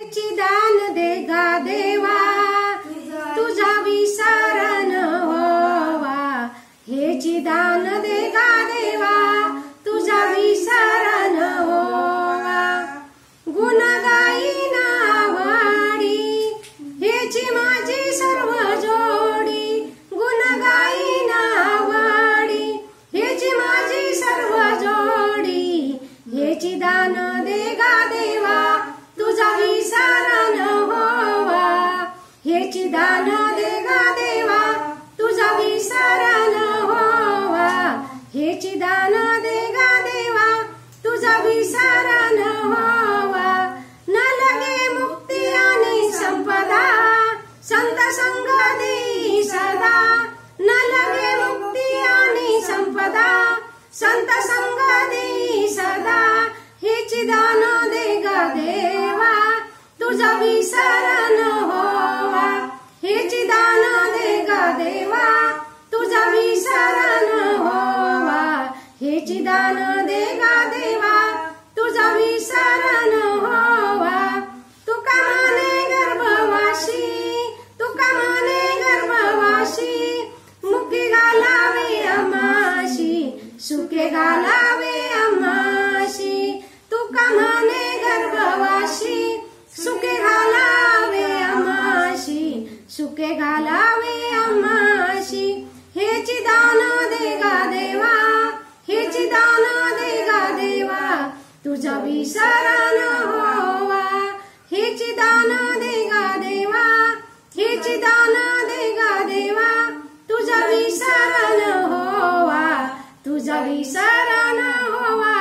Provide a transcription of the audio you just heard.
दान दे गा देवा तुझा विसर न होवा, हेची दान दे गा देवा तुझा विसर न होवा। गुण गाईन आवडी हेची माझी सर्व जोडी, गुण गाईन आवडी हेची माझी सर्व जोडी, हेची दान दे गा देवा तुझा विसर न होवा, हेची दान दे गा देवा तुझा विसर न होवा, हेची दान दे गा देवा तुझा विसर न होवा। न लगे मुक्ती आणि संपदा संत संग देई सदा, न लगे मुक्ती आणि संपदा संत संग देई सदा, हेची दान दे गा देवा तुझा विसर न होवा, हेची दान दे गा देवा तुझा विसर न होवा, हेची दान दे गा देवा तुझा विसर न होवा। तुका माने गर्भवासी, तुका माने गर्भवासी, मुखी घालावे आमाशी, सुखे घालावे आमाशी। तुका माने गर्भवासी, सुखे घालावे आमाशी, सुखे घालावे आमाशी, हेची दान दे गा देवा, हेची दान दे गा देवा तुझा विसर न होवा, हेची दान दे गा देवा, हेची दान दे गा देवा तुझा विसर न होवा, तुझा विसर न होवा।